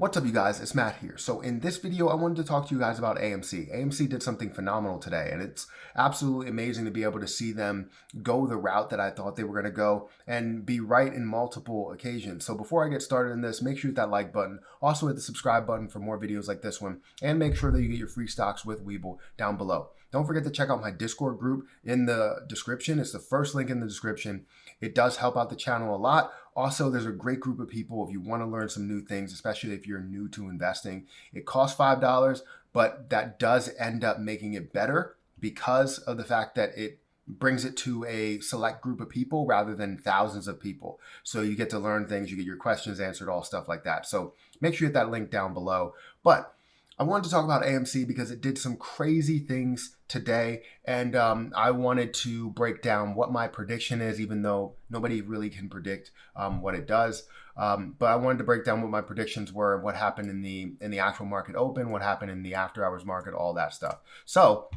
What's up, you guys? It's Matt here. So in this video, I wanted to talk to you guys about AMC. AMC did something phenomenal today, and it's absolutely amazing to be able to see them go the route that I thought they were going to go and be right in multiple occasions. So before I get started in this, make sure you hit that like button. Also hit the subscribe button for more videos like this one, and make sure that you get your free stocks with Webull down below. Don't forget to check out my Discord group in the description. It's the first link in the description. It does help out the channel a lot. Also, there's a great group of people if you want to learn some new things, especially if you're new to investing. It costs $5, but that does end up making it better because of the fact that it brings it to a select group of people rather than thousands of people. So you get to learn things, you get your questions answered, all stuff like that. So make sure you hit that link down below. But I wanted to talk about AMC because it did some crazy things today, and I wanted to break down what my prediction is, even though nobody really can predict what it does. But I wanted to break down what my predictions were, what happened in the actual market open, what happened in the after hours market, all that stuff. So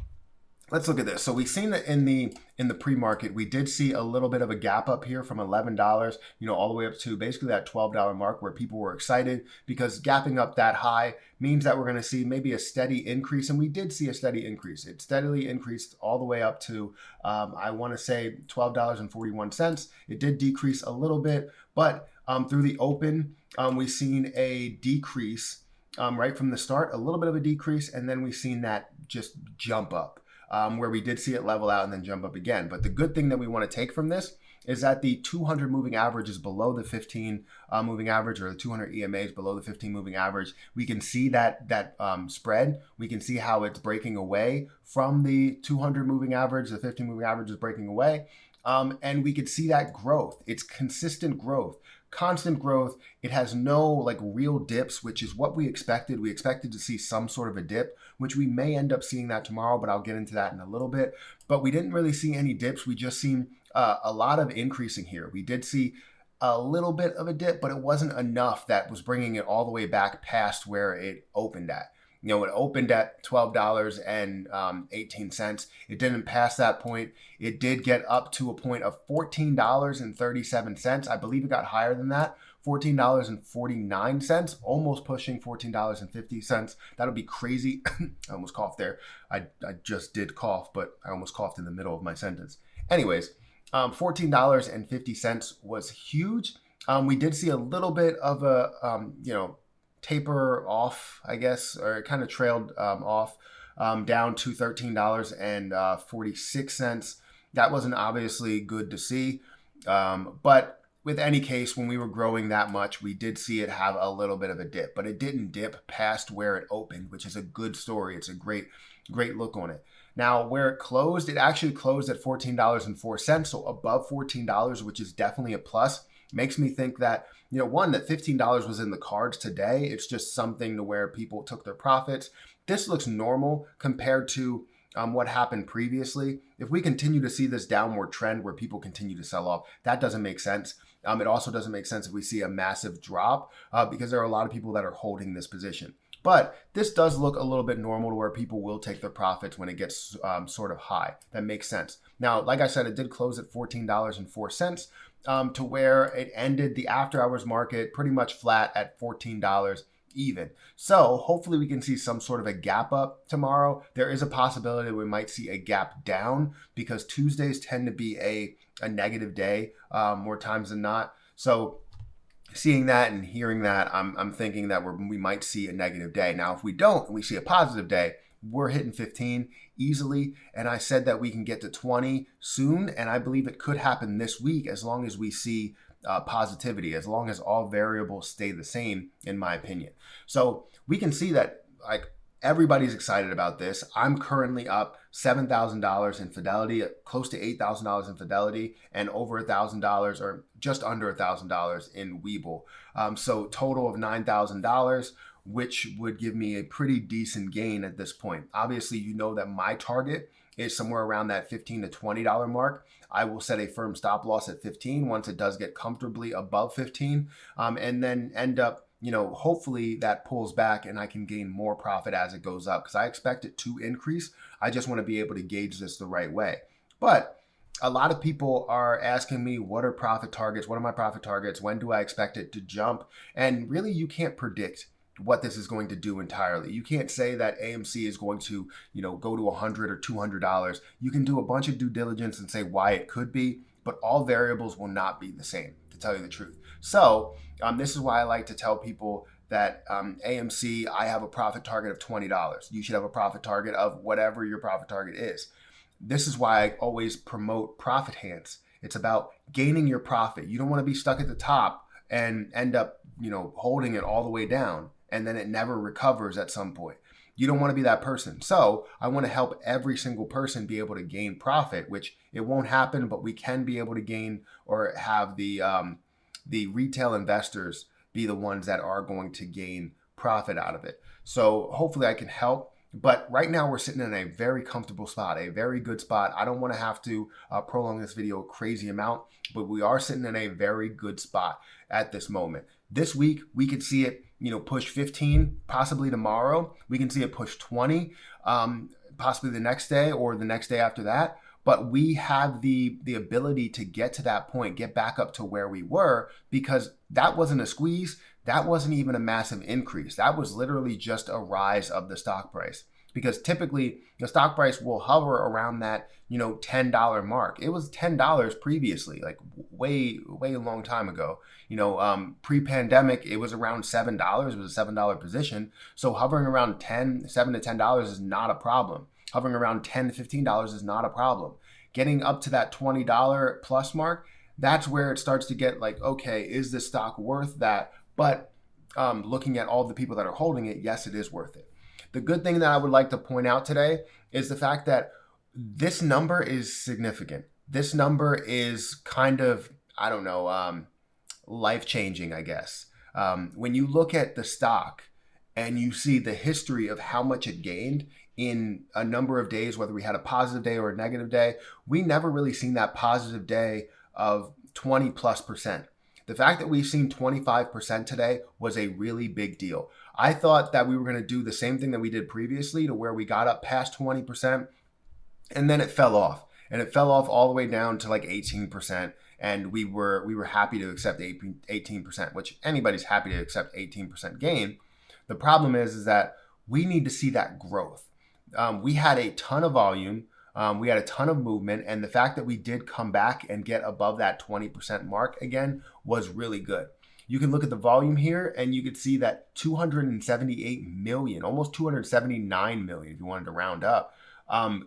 let's look at this. So we've seen that in the pre-market, we did see a little bit of a gap up here from $11, all the way up to basically that $12 mark where people were excited because gapping up that high means that we're going to see maybe a steady increase. And we did see a steady increase. It steadily increased all the way up to, I want to say $12.41. It did decrease a little bit, but through the open, we've seen a decrease right from the start, a little bit of a decrease, and then we've seen that just jump up. Where we did see it level out and then jump up again. But the good thing that we want to take from this is that the 200 moving average is below the 15 moving average, or the 200 EMA is below the 15 moving average. We can see that spread. We can see how it's breaking away from the 200 moving average. The 15 moving average is breaking away. And we could see that growth. It's consistent growth. Constant growth. It has no real dips, which is what we expected. We expected to see some sort of a dip, which we may end up seeing that tomorrow, but I'll get into that in a little bit. But we didn't really see any dips. We just seen a lot of increasing here. We did see a little bit of a dip, but it wasn't enough that was bringing it all the way back past where it opened at. It opened at $12.18. It didn't pass that point. It did get up to a point of $14.37. I believe it got higher than that, $14.49, almost pushing $14.50. That'll be crazy. I almost coughed there. I just did cough, but I almost coughed in the middle of my sentence. Anyways, $14.50 was huge. We did see a little bit of a, taper off, I guess, or it kind of trailed off down to $13.46. That wasn't obviously good to see. But with any case, when we were growing that much, we did see it have a little bit of a dip, but it didn't dip past where it opened, which is a good story. It's a great look on it. Now, where it closed, it actually closed at $14.04, so above $14, which is definitely a plus. Makes me think that, one, that $15 was in the cards today. It's just something to where people took their profits. This looks normal compared to what happened previously. If we continue to see this downward trend where people continue to sell off, that doesn't make sense. It also doesn't make sense if we see a massive drop because there are a lot of people that are holding this position. But this does look a little bit normal to where people will take their profits when it gets sort of high. That makes sense. Now, like I said, it did close at $14.04 to where it ended the after hours market pretty much flat at $14 even. So hopefully we can see some sort of a gap up tomorrow. There is a possibility that we might see a gap down because Tuesdays tend to be a negative day more times than not. So seeing that and hearing that, I'm thinking that we might see a negative day. Now, if we don't and we see a positive day, we're hitting 15 easily. And I said that we can get to 20 soon. And I believe it could happen this week as long as we see positivity, as long as all variables stay the same, in my opinion. So we can see that everybody's excited about this. I'm currently up $7,000 in Fidelity, close to $8,000 in Fidelity, and over $1,000 or just under $1,000 in Webull. So total of $9,000, which would give me a pretty decent gain at this point. Obviously, that my target is somewhere around that $15 to $20 mark. I will set a firm stop loss at 15 once it does get comfortably above 15, and then end up, hopefully that pulls back and I can gain more profit as it goes up because I expect it to increase. I just want to be able to gauge this the right way. But a lot of people are asking me, what are profit targets? What are my profit targets? When do I expect it to jump? And really, you can't predict what this is going to do entirely. You can't say that AMC is going to, go to $100 or $200. You can do a bunch of due diligence and say why it could be, but all variables will not be the same, to tell you the truth. So this is why I like to tell people that AMC, I have a profit target of $20. You should have a profit target of whatever your profit target is. This is why I always promote profit hands. It's about gaining your profit. You don't want to be stuck at the top and end up, holding it all the way down, and then it never recovers at some point. You don't want to be that person. So I want to help every single person be able to gain profit, which it won't happen, but we can be able to gain or have the retail investors be the ones that are going to gain profit out of it. So hopefully I can help. But right now we're sitting in a very comfortable spot, a very good spot. I don't want to have to prolong this video a crazy amount, but we are sitting in a very good spot at this moment. This week, we could see it, push 15, possibly tomorrow. We can see it push 20, possibly the next day or the next day after that. But we have the ability to get to that point, get back up to where we were, because that wasn't a squeeze. That wasn't even a massive increase. That was literally just a rise of the stock price. Because typically the stock price will hover around that, $10 mark. It was $10 previously, like way a long time ago. Pre-pandemic, it was around $7. It was a $7 position. So hovering around $7 to $10 is not a problem. Hovering around $10 to $15 is not a problem. Getting up to that $20 plus mark, that's where it starts to get like, okay, is this stock worth that? But looking at all the people that are holding it, yes, it is worth it. The good thing that I would like to point out today is the fact that this number is significant. This number is kind of, life-changing, I guess. When you look at the stock and you see the history of how much it gained in a number of days, whether we had a positive day or a negative day, we never really seen that positive day of 20+%. The fact that we've seen 25% today was a really big deal. I thought that we were going to do the same thing that we did previously, to where we got up past 20% and then it fell off. And it fell off all the way down to like 18%. And we were happy to accept 18%, which anybody's happy to accept 18% gain. The problem is that we need to see that growth. We had a ton of volume. We had a ton of movement, and the fact that we did come back and get above that 20% mark again was really good. You can look at the volume here and you could see that 278 million, almost 279 million if you wanted to round up,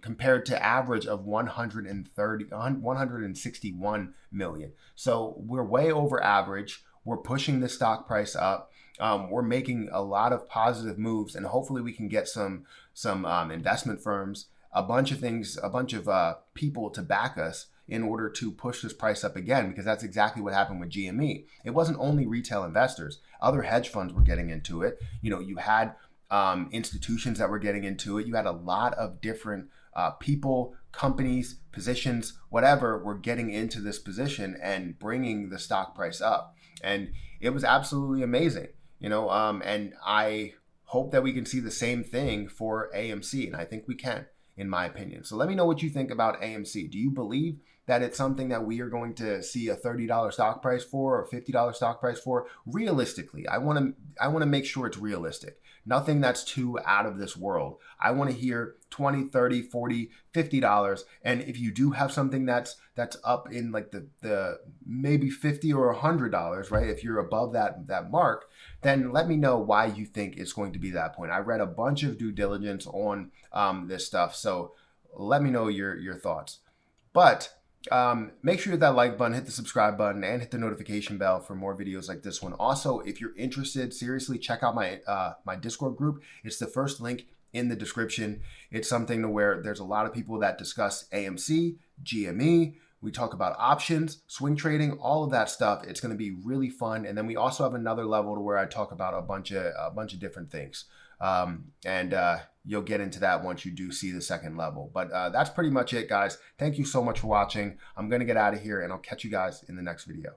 compared to average of 161 million. So we're way over average. We're pushing the stock price up. We're making a lot of positive moves, and hopefully we can get some investment firms, a bunch of things, a bunch of people to back us in order to push this price up again, because that's exactly what happened with GME. It wasn't only retail investors. Other hedge funds were getting into it. You had institutions that were getting into it. You had a lot of different people, companies, positions, whatever, were getting into this position and bringing the stock price up. And it was absolutely amazing, and I hope that we can see the same thing for AMC. And I think we can, in my opinion. So let me know what you think about AMC. Do you believe that it's something that we are going to see a $30 stock price for, or $50 stock price for? Realistically, I want to make sure it's realistic. Nothing that's too out of this world. I want to hear $20, $30, $40, $50. And if you do have something that's up in like the maybe $50 or $100, right? If you're above that mark, then let me know why you think it's going to be that point. I read a bunch of due diligence on this stuff, so let me know your thoughts. But make sure you hit that like button, hit the subscribe button, and hit the notification bell for more videos like this one. Also, if you're interested, seriously, check out my my Discord group. It's the first link in the description. It's something to where there's a lot of people that discuss AMC, GME. We talk about options, swing trading, all of that stuff. It's going to be really fun. And then we also have another level to where I talk about a bunch of different things. You'll get into that once you do see the second level. But that's pretty much it, guys. Thank you so much for watching. I'm going to get out of here, and I'll catch you guys in the next video.